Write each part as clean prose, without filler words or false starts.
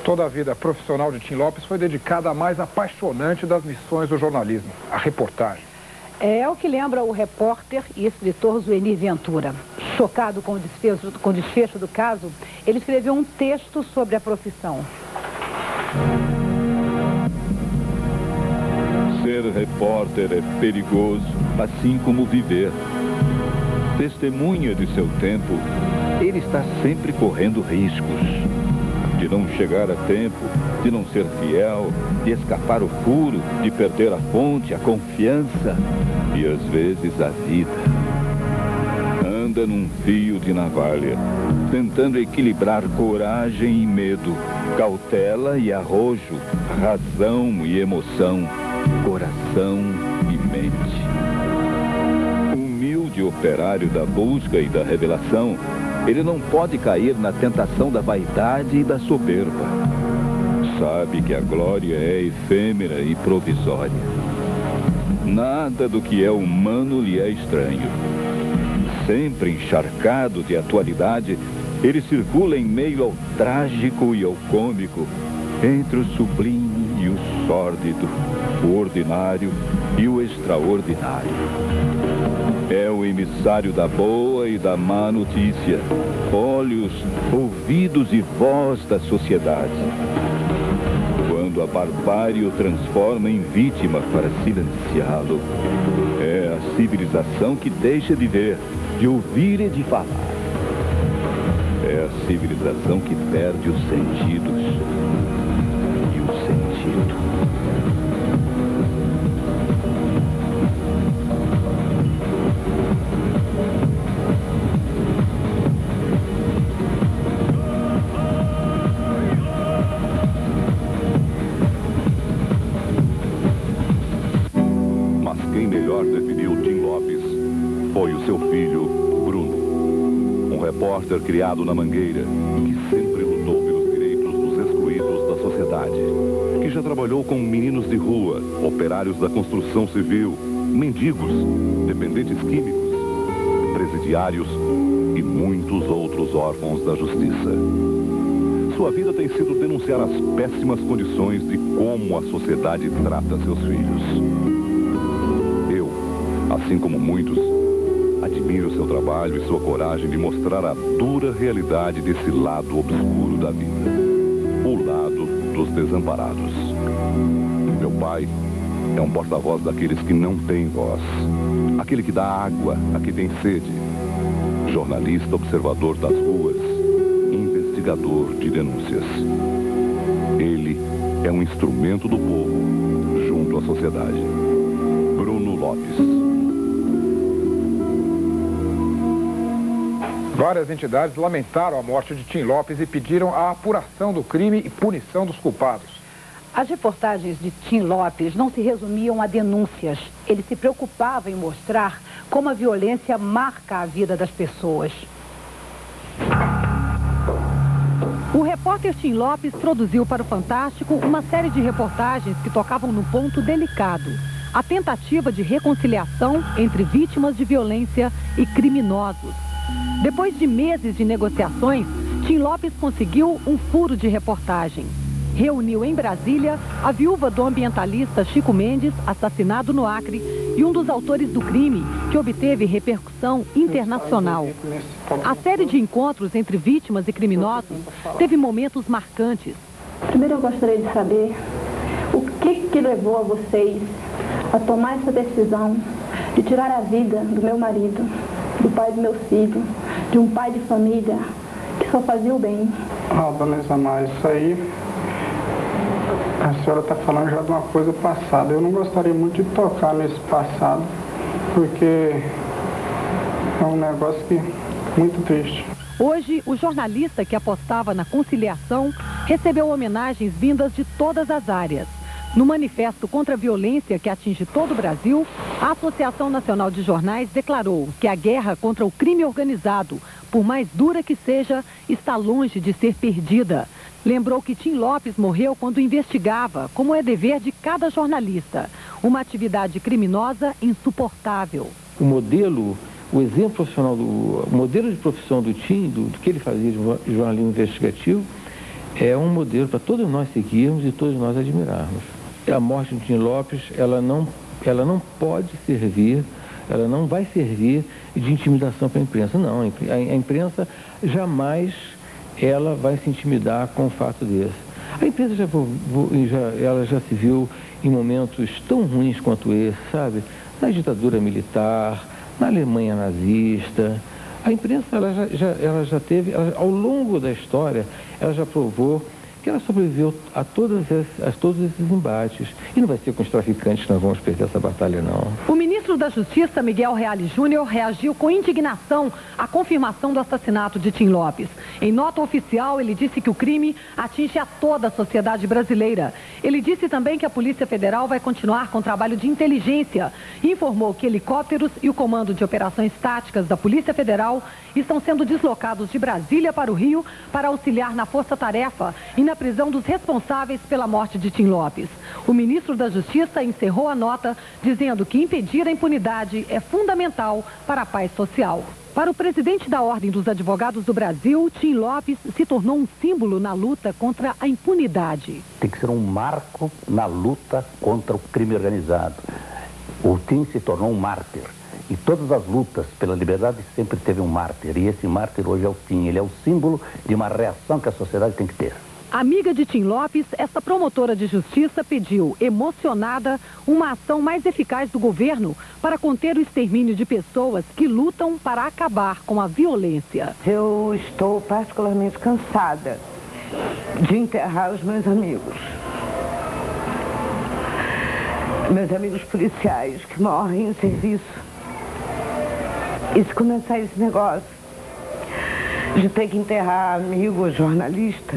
Toda a vida profissional de Tim Lopes foi dedicada à mais apaixonante das missões do jornalismo, a reportagem. É o que lembra o repórter e escritor Zuenir Ventura. Chocado com o desfecho do caso, ele escreveu um texto sobre a profissão. Ser repórter é perigoso, assim como viver. Testemunha de seu tempo, ele está sempre correndo riscos. De não chegar a tempo, de não ser fiel, de escapar o furo, de perder a fonte, a confiança e às vezes a vida. Anda num fio de navalha, tentando equilibrar coragem e medo, cautela e arrojo, razão e emoção, coração e mente. Humilde operário da busca e da revelação, ele não pode cair na tentação da vaidade e da soberba. Sabe que a glória é efêmera e provisória. Nada do que é humano lhe é estranho. Sempre encharcado de atualidade, ele circula em meio ao trágico e ao cômico, entre o sublime e o sórdido, o ordinário e o extraordinário. É o emissário da boa e da má notícia, olhos, ouvidos e voz da sociedade. Quando a barbárie o transforma em vítima para silenciá-lo, é a civilização que deixa de ver, de ouvir e de falar. É a civilização que perde os sentidos e o sentido. Quem melhor definiu Tim Lopes foi o seu filho, Bruno. Um repórter criado na Mangueira, que sempre lutou pelos direitos dos excluídos da sociedade. Que já trabalhou com meninos de rua, operários da construção civil, mendigos, dependentes químicos, presidiários e muitos outros órfãos da justiça. Sua vida tem sido denunciar as péssimas condições de como a sociedade trata seus filhos. Assim como muitos, admiro seu trabalho e sua coragem de mostrar a dura realidade desse lado obscuro da vida. O lado dos desamparados. Meu pai é um porta-voz daqueles que não têm voz. Aquele que dá água a quem tem sede. Jornalista observador das ruas. Investigador de denúncias. Ele é um instrumento do povo junto à sociedade. Bruno Lopes. Várias entidades lamentaram a morte de Tim Lopes e pediram a apuração do crime e punição dos culpados. As reportagens de Tim Lopes não se resumiam a denúncias. Ele se preocupava em mostrar como a violência marca a vida das pessoas. O repórter Tim Lopes produziu para o Fantástico uma série de reportagens que tocavam no ponto delicado: a tentativa de reconciliação entre vítimas de violência e criminosos. Depois de meses de negociações, Tim Lopes conseguiu um furo de reportagem. Reuniu em Brasília a viúva do ambientalista Chico Mendes, assassinado no Acre, e um dos autores do crime, que obteve repercussão internacional. A série de encontros entre vítimas e criminosos teve momentos marcantes. Primeiro eu gostaria de saber o que levou a vocês a tomar essa decisão de tirar a vida do meu marido, do pai do meu filho, de um pai de família que só fazia o bem. Dona Isamar, isso aí, a senhora está falando já de uma coisa passada. Eu não gostaria muito de tocar nesse passado, porque é um negócio que muito triste. Hoje, o jornalista que apostava na conciliação recebeu homenagens vindas de todas as áreas. No manifesto contra a violência que atinge todo o Brasil, a Associação Nacional de Jornais declarou que a guerra contra o crime organizado, por mais dura que seja, está longe de ser perdida. Lembrou que Tim Lopes morreu quando investigava, como é dever de cada jornalista, uma atividade criminosa insuportável. O modelo, o exemplo profissional, o modelo de profissão do Tim, do que ele fazia de jornalismo investigativo, é um modelo para todos nós seguirmos e todos nós admirarmos. A morte de Tim Lopes, ela não pode servir, ela não vai servir de intimidação para a imprensa. Não, a imprensa jamais ela vai se intimidar com um fato desse. A imprensa ela já se viu em momentos tão ruins quanto esse, sabe? Na ditadura militar, na Alemanha nazista. A imprensa ela já teve, ao longo da história, ela já provou que ela sobreviveu a todos esses embates. E não vai ser com os traficantes que nós vamos perder essa batalha, não. O ministro da Justiça, Miguel Reale Júnior, reagiu com indignação à confirmação do assassinato de Tim Lopes. Em nota oficial, ele disse que o crime atinge a toda a sociedade brasileira. Ele disse também que a Polícia Federal vai continuar com o trabalho de inteligência e informou que helicópteros e o Comando de Operações Táticas da Polícia Federal estão sendo deslocados de Brasília para o Rio para auxiliar na força-tarefa e na prisão dos responsáveis pela morte de Tim Lopes. O ministro da Justiça encerrou a nota dizendo que impedir a impunidade é fundamental para a paz social. Para o presidente da Ordem dos Advogados do Brasil, Tim Lopes se tornou um símbolo na luta contra a impunidade. Tem que ser um marco na luta contra o crime organizado. O Tim se tornou um mártir. E todas as lutas pela liberdade sempre teve um mártir. E esse mártir hoje é o Tim. Ele é o símbolo de uma reação que a sociedade tem que ter. Amiga de Tim Lopes, essa promotora de justiça pediu, emocionada, uma ação mais eficaz do governo para conter o extermínio de pessoas que lutam para acabar com a violência. Eu estou particularmente cansada de enterrar os meus amigos. Meus amigos policiais que morrem em serviço. E se começar esse negócio de ter que enterrar amigo jornalista,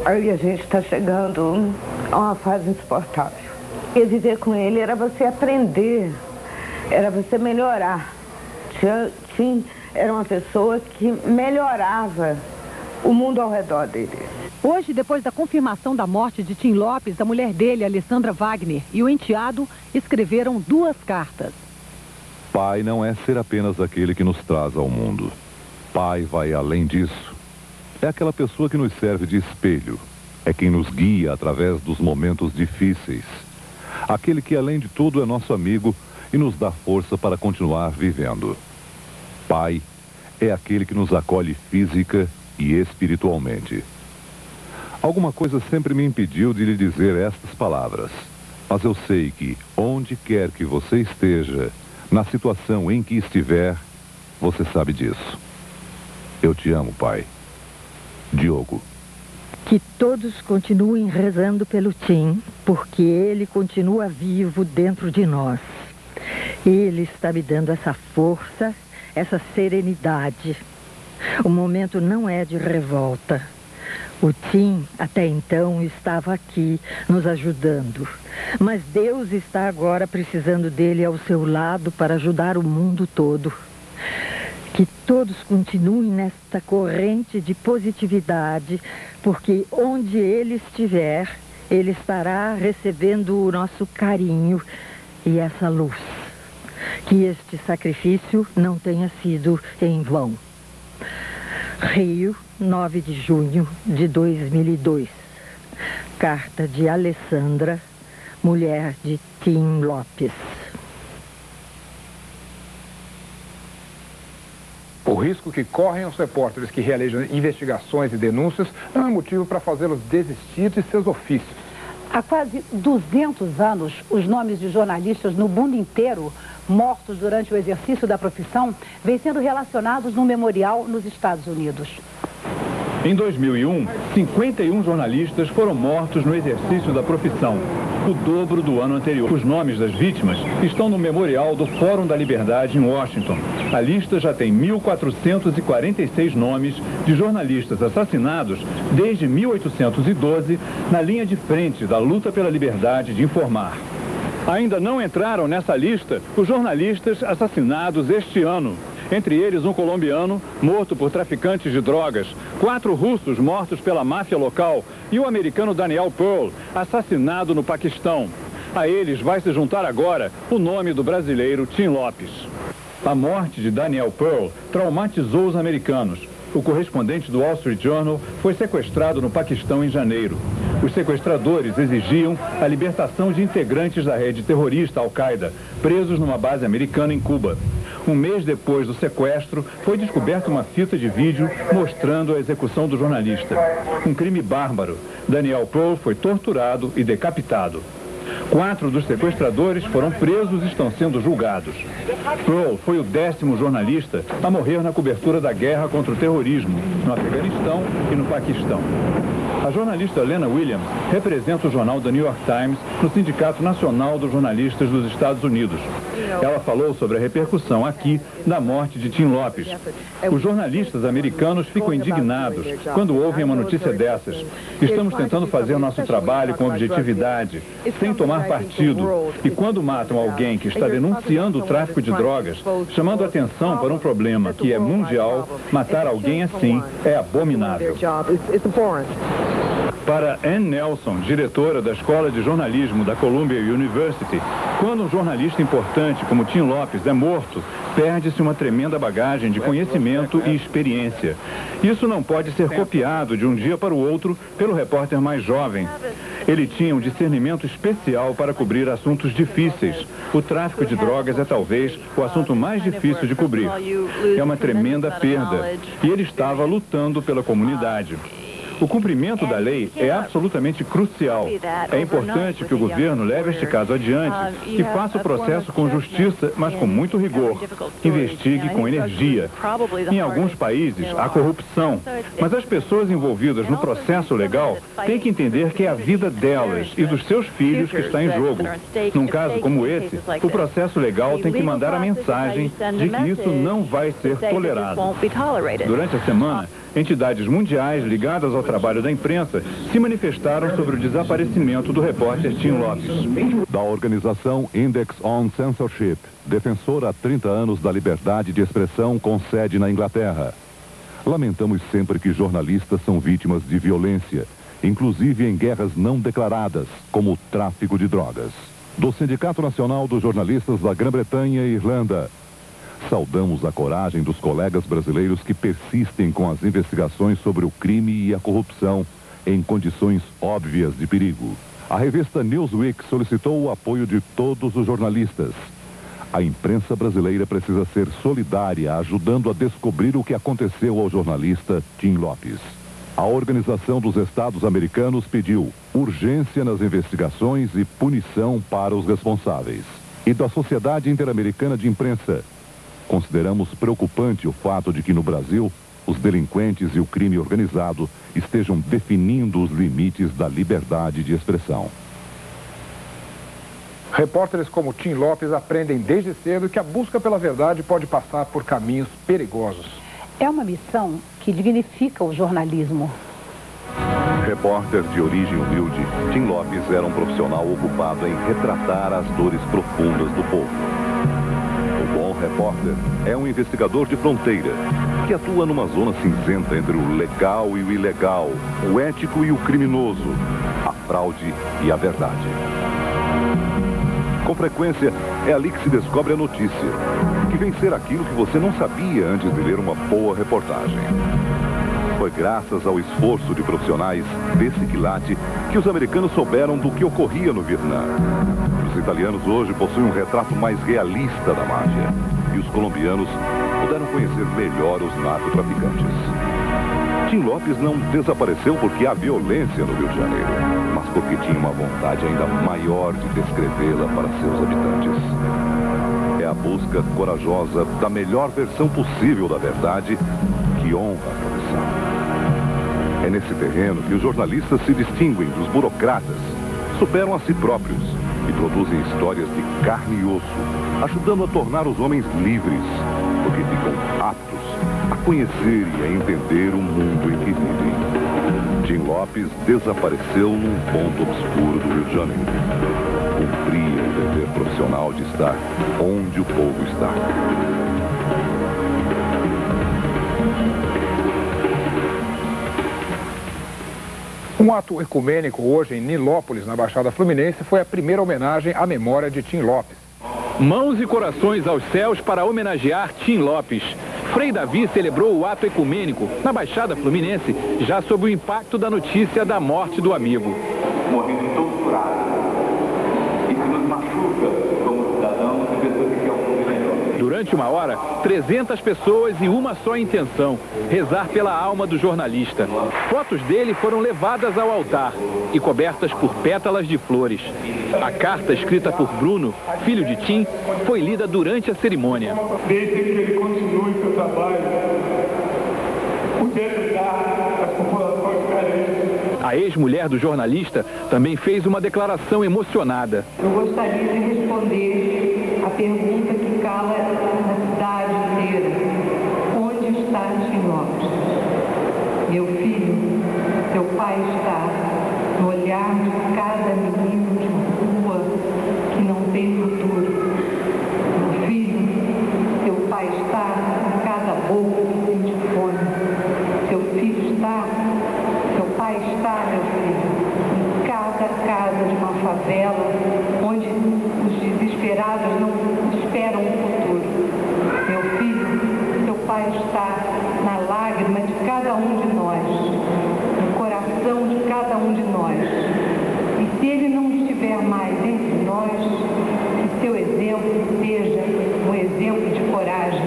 aí a gente está chegando a uma fase insuportável. E viver com ele era você aprender, era você melhorar. Tim era uma pessoa que melhorava o mundo ao redor dele. Hoje, depois da confirmação da morte de Tim Lopes, a mulher dele, Alessandra Wagner, e o enteado escreveram 2 cartas. Pai não é ser apenas aquele que nos traz ao mundo. Pai vai além disso. É aquela pessoa que nos serve de espelho. É quem nos guia através dos momentos difíceis. Aquele que, além de tudo, é nosso amigo e nos dá força para continuar vivendo. Pai é aquele que nos acolhe física e espiritualmente. Alguma coisa sempre me impediu de lhe dizer estas palavras. Mas eu sei que, onde quer que você esteja, na situação em que estiver, você sabe disso. Eu te amo, pai. Diogo. Que todos continuem rezando pelo Tim, porque ele continua vivo dentro de nós. Ele está me dando essa força, essa serenidade. O momento não é de revolta. O Tim, até então, estava aqui, nos ajudando. Mas Deus está agora precisando dele ao seu lado para ajudar o mundo todo. Que todos continuem nesta corrente de positividade, porque onde ele estiver, ele estará recebendo o nosso carinho e essa luz. Que este sacrifício não tenha sido em vão. Rio, 9 de junho de 2002. Carta de Alessandra, mulher de Tim Lopes. O risco que correm os repórteres que realizam investigações e denúncias não é motivo para fazê-los desistir de seus ofícios. Há quase 200 anos, os nomes de jornalistas no mundo inteiro mortos durante o exercício da profissão vêm sendo relacionados num memorial nos Estados Unidos. Em 2001, 51 jornalistas foram mortos no exercício da profissão, o dobro do ano anterior. Os nomes das vítimas estão no memorial do Fórum da Liberdade em Washington. A lista já tem 1.446 nomes de jornalistas assassinados desde 1812 na linha de frente da luta pela liberdade de informar. Ainda não entraram nessa lista os jornalistas assassinados este ano. Entre eles, um colombiano morto por traficantes de drogas, 4 russos mortos pela máfia local e o americano Daniel Pearl, assassinado no Paquistão. A eles vai se juntar agora o nome do brasileiro Tim Lopes. A morte de Daniel Pearl traumatizou os americanos. o correspondente do Wall Street Journal, foi sequestrado no Paquistão em janeiro. Os sequestradores exigiam a libertação de integrantes da rede terrorista Al-Qaeda, presos numa base americana em Cuba. Um mês depois do sequestro, foi descoberta uma fita de vídeo mostrando a execução do jornalista. Um crime bárbaro. Daniel Pearl foi torturado e decapitado. 4 dos sequestradores foram presos e estão sendo julgados. Pearl foi o 10º jornalista a morrer na cobertura da guerra contra o terrorismo, no Afeganistão e no Paquistão. A jornalista Lena Williams representa o jornal The New York Times no Sindicato Nacional dos Jornalistas dos Estados Unidos. Ela falou sobre a repercussão aqui da morte de Tim Lopes. Os jornalistas americanos ficam indignados quando ouvem uma notícia dessas. Estamos tentando fazer nosso trabalho com objetividade, sem tomar partido. E quando matam alguém que está denunciando o tráfico de drogas, chamando atenção para um problema que é mundial, matar alguém assim é abominável. Para Ann Nelson, diretora da Escola de Jornalismo da Columbia University, quando um jornalista importante como Tim Lopes é morto, perde-se uma tremenda bagagem de conhecimento e experiência. Isso não pode ser copiado de um dia para o outro pelo repórter mais jovem. Ele tinha um discernimento especial para cobrir assuntos difíceis. O tráfico de drogas é talvez o assunto mais difícil de cobrir. É uma tremenda perda. E ele estava lutando pela comunidade. O cumprimento da lei é absolutamente crucial. É importante que o governo leve este caso adiante e faça o processo com justiça, mas com muito rigor. Investigue com energia. Em alguns países há corrupção, mas as pessoas envolvidas no processo legal têm que entender que é a vida delas e dos seus filhos que está em jogo. Num caso como esse, o processo legal tem que mandar a mensagem de que isso não vai ser tolerado. Durante a semana, entidades mundiais ligadas ao trabalho da imprensa se manifestaram sobre o desaparecimento do repórter Tim Lopes. Da organização Index on Censorship, defensora há 30 anos da liberdade de expressão com sede na Inglaterra. Lamentamos sempre que jornalistas são vítimas de violência, inclusive em guerras não declaradas, como o tráfico de drogas. Do Sindicato Nacional dos Jornalistas da Grã-Bretanha e Irlanda, saudamos a coragem dos colegas brasileiros que persistem com as investigações sobre o crime e a corrupção em condições óbvias de perigo. A revista Newsweek solicitou o apoio de todos os jornalistas. A imprensa brasileira precisa ser solidária, ajudando a descobrir o que aconteceu ao jornalista Tim Lopes. A Organização dos Estados Americanos pediu urgência nas investigações e punição para os responsáveis. E da Sociedade Interamericana de Imprensa, consideramos preocupante o fato de que no Brasil, os delinquentes e o crime organizado estejam definindo os limites da liberdade de expressão. Repórteres como Tim Lopes aprendem desde cedo que a busca pela verdade pode passar por caminhos perigosos. É uma missão que dignifica o jornalismo. Repórter de origem humilde, Tim Lopes era um profissional ocupado em retratar as dores profundas do povo. O bom repórter é um investigador de fronteira, que atua numa zona cinzenta entre o legal e o ilegal, o ético e o criminoso, a fraude e a verdade. Com frequência, é ali que se descobre a notícia, que vem ser aquilo que você não sabia antes de ler uma boa reportagem. Foi graças ao esforço de profissionais desse quilate que os americanos souberam do que ocorria no Vietnã. Os italianos hoje possuem um retrato mais realista da máfia e os colombianos puderam conhecer melhor os narcotraficantes. Tim Lopes não desapareceu porque há violência no Rio de Janeiro, mas porque tinha uma vontade ainda maior de descrevê-la para seus habitantes. É a busca corajosa da melhor versão possível da verdade que honra a profissão. É nesse terreno que os jornalistas se distinguem dos burocratas, superam a si próprios e produzem histórias de carne e osso, ajudando a tornar os homens livres, porque ficam aptos a conhecer e a entender o mundo em que vivem. Tim Lopes desapareceu num ponto obscuro do Rio de Janeiro. Cumpria o dever profissional de estar onde o povo está. Um ato ecumênico hoje em Nilópolis, na Baixada Fluminense, foi a primeira homenagem à memória de Tim Lopes. Mãos e corações aos céus para homenagear Tim Lopes, Frei Davi celebrou o ato ecumênico na Baixada Fluminense, já sob o impacto da notícia da morte do amigo. Morrendo torturado. Isso nos machuca como cidadãos e pessoas que querem um mundo melhor. Durante uma hora, 300 pessoas e uma só intenção: rezar pela alma do jornalista. Fotos dele foram levadas ao altar e cobertas por pétalas de flores. A carta escrita por Bruno, filho de Tim, foi lida durante a cerimônia. Desde que ele continue seu trabalho, poder ajudar as populações carentes. A ex-mulher do jornalista também fez uma declaração emocionada. Eu gostaria de responder a pergunta que cala na cidade inteira. Onde está Tim Lopes? Meu filho, seu pai está no olhar de cada menino de rua que não tem futuro. Meu filho, seu pai está em cada boca que sente fome. Seu filho está, seu pai está, meu filho, em cada casa de uma favela onde os desesperados não esperam o futuro. Meu filho, seu pai está na lágrima de cada um de nós, no coração de cada um de nós. E se ele não estiver mais entre nós, que seu exemplo seja um exemplo de coragem.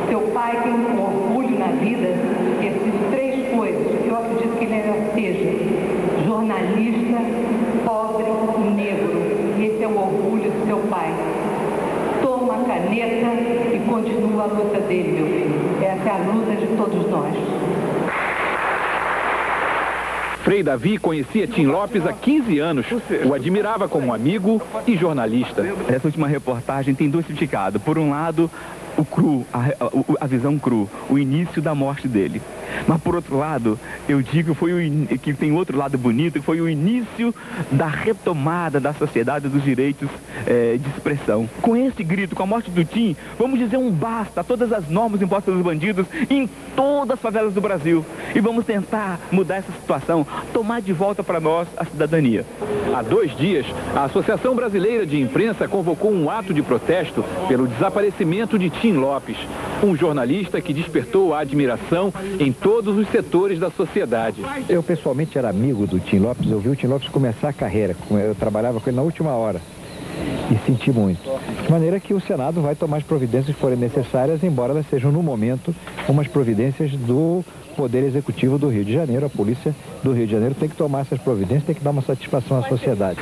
Seu pai tem um orgulho na vida, essas três coisas que eu acredito que ele seja: jornalista, pobre e negro. E esse é o orgulho do seu pai. Toma a caneta e continua a luta dele, meu filho. Essa é a luta de todos nós. Frei Davi conhecia Tim Lopes há 15 anos. O admirava como amigo e jornalista. Essa última reportagem tem dois significados. Por um lado, o cru, a visão cru, o início da morte dele. Mas por outro lado, eu digo que tem outro lado bonito, que foi o início da retomada da sociedade dos direitos de expressão. Com esse grito, com a morte do Tim, vamos dizer um basta a todas as normas impostas pelos bandidos em todas as favelas do Brasil. E vamos tentar mudar essa situação, tomar de volta para nós a cidadania. Há 2 dias, a Associação Brasileira de Imprensa convocou um ato de protesto pelo desaparecimento de Tim Lopes, um jornalista que despertou a admiração em todos os setores da sociedade. Eu pessoalmente era amigo do Tim Lopes, eu vi o Tim Lopes começar a carreira, eu trabalhava com ele na última hora e senti muito. De maneira que o Senado vai tomar as providências que forem necessárias, embora elas sejam no momento umas providências do Poder Executivo do Rio de Janeiro. A polícia do Rio de Janeiro tem que tomar essas providências, tem que dar uma satisfação à sociedade.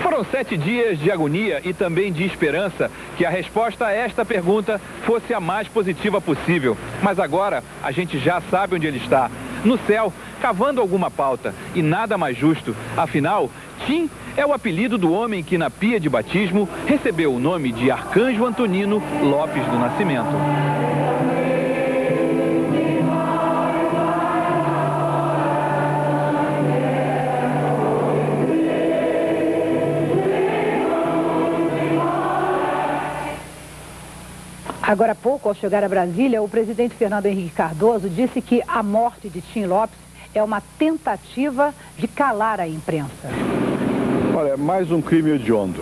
Foram 7 dias de agonia e também de esperança que a resposta a esta pergunta fosse a mais positiva possível. Mas agora a gente já sabe onde ele está. No céu, cavando alguma pauta. E nada mais justo. Afinal, Tim é o apelido do homem que na pia de batismo recebeu o nome de Arcanjo Antonino Lopes do Nascimento. Agora há pouco, ao chegar a Brasília, o presidente Fernando Henrique Cardoso disse que a morte de Tim Lopes é uma tentativa de calar a imprensa. Olha, é mais um crime hediondo.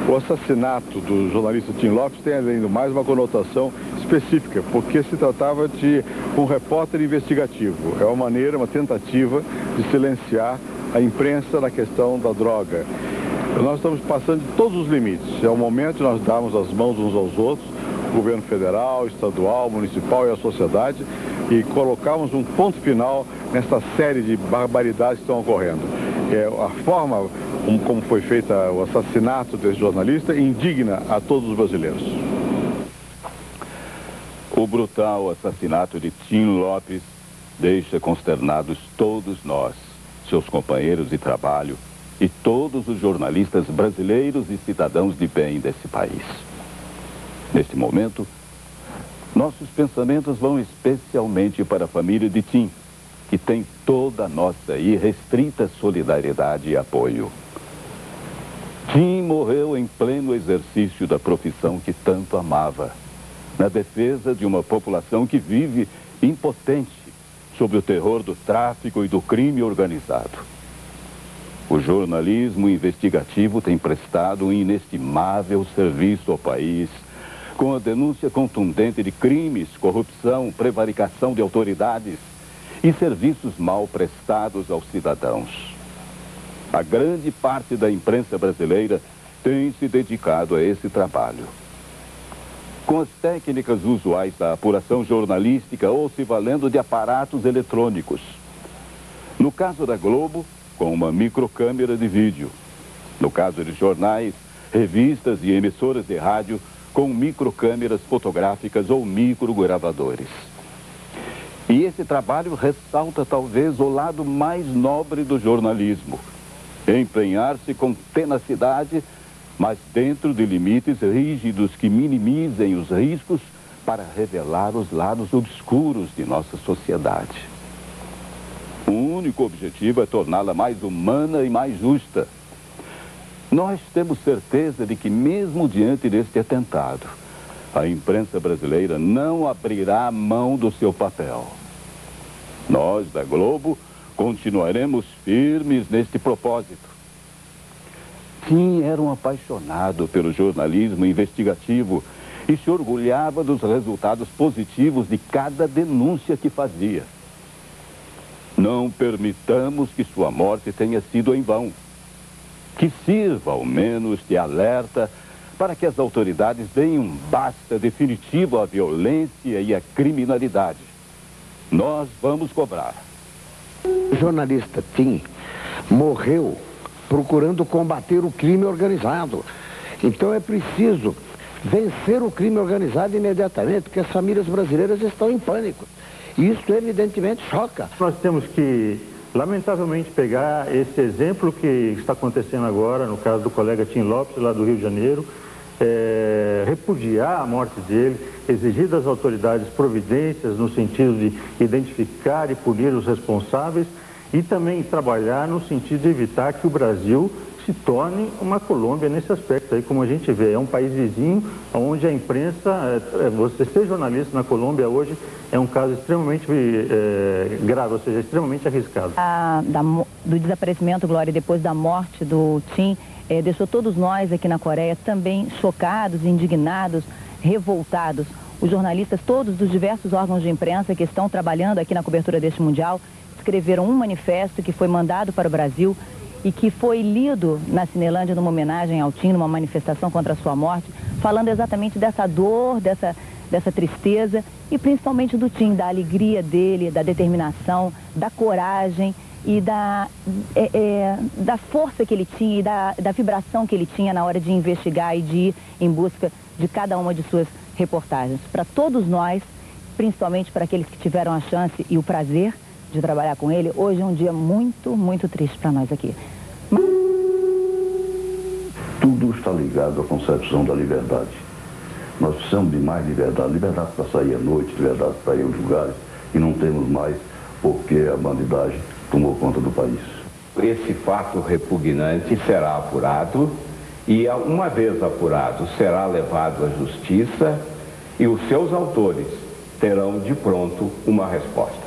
O assassinato do jornalista Tim Lopes tem, além do mais, uma conotação específica, porque se tratava de um repórter investigativo. É uma maneira, uma tentativa de silenciar a imprensa na questão da droga. Nós estamos passando de todos os limites. É o momento de nós darmos as mãos uns aos outros, o governo federal, estadual, municipal e a sociedade, e colocarmos um ponto final nessa série de barbaridades que estão ocorrendo. A forma como foi feito o assassinato desse jornalista indigna a todos os brasileiros. O brutal assassinato de Tim Lopes deixa consternados todos nós, seus companheiros de trabalho e todos os jornalistas brasileiros e cidadãos de bem desse país. Neste momento, nossos pensamentos vão especialmente para a família de Tim, que tem toda a nossa irrestrita solidariedade e apoio. Tim morreu em pleno exercício da profissão que tanto amava, na defesa de uma população que vive impotente sob o terror do tráfico e do crime organizado. O jornalismo investigativo tem prestado um inestimável serviço ao país, com a denúncia contundente de crimes, corrupção, prevaricação de autoridades e serviços mal prestados aos cidadãos. A grande parte da imprensa brasileira tem se dedicado a esse trabalho. Com as técnicas usuais da apuração jornalística ou se valendo de aparatos eletrônicos. No caso da Globo, com uma microcâmera de vídeo. No caso de jornais, revistas e emissoras de rádio, com microcâmeras fotográficas ou microgravadores. E esse trabalho ressalta talvez o lado mais nobre do jornalismo. Empenhar-se com tenacidade, mas dentro de limites rígidos que minimizem os riscos para revelar os lados obscuros de nossa sociedade. O único objetivo é torná-la mais humana e mais justa. Nós temos certeza de que, mesmo diante deste atentado, a imprensa brasileira não abrirá mão do seu papel. Nós, da Globo, continuaremos firmes neste propósito. Tim era um apaixonado pelo jornalismo investigativo e se orgulhava dos resultados positivos de cada denúncia que fazia. Não permitamos que sua morte tenha sido em vão. Que sirva, ao menos, de alerta para que as autoridades deem um basta definitivo à violência e à criminalidade. Nós vamos cobrar. O jornalista Tim morreu procurando combater o crime organizado. Então é preciso vencer o crime organizado imediatamente, porque as famílias brasileiras estão em pânico. E isso evidentemente choca. Nós temos que, lamentavelmente, pegar esse exemplo que está acontecendo agora, no caso do colega Tim Lopes, lá do Rio de Janeiro, repudiar a morte dele, exigir das autoridades providências no sentido de identificar e punir os responsáveis e também trabalhar no sentido de evitar que o Brasil se torne uma Colômbia nesse aspecto aí, como a gente vê. É um país vizinho, onde a imprensa, você ser jornalista na Colômbia hoje é um caso extremamente grave, ou seja, extremamente arriscado. Do desaparecimento, Glória, depois da morte do Tim, deixou todos nós aqui na Coreia também chocados, indignados, revoltados. Os jornalistas todos dos diversos órgãos de imprensa que estão trabalhando aqui na cobertura deste Mundial escreveram um manifesto que foi mandado para o Brasil e que foi lido na Cinelândia numa homenagem ao Tim, numa manifestação contra a sua morte, falando exatamente dessa dor, dessa tristeza e principalmente do Tim, da alegria dele, da determinação, da coragem e da força que ele tinha e da vibração que ele tinha na hora de investigar e de ir em busca de cada uma de suas reportagens. Para todos nós, principalmente para aqueles que tiveram a chance e o prazer de trabalhar com ele, hoje é um dia muito, muito triste para nós aqui. Tudo está ligado à concepção da liberdade. Nós precisamos de mais liberdade. Liberdade para sair à noite, liberdade para ir aos lugares, e não temos mais porque a bandidagem tomou conta do país. Esse fato repugnante será apurado e, uma vez apurado, será levado à justiça e os seus autores terão de pronto uma resposta.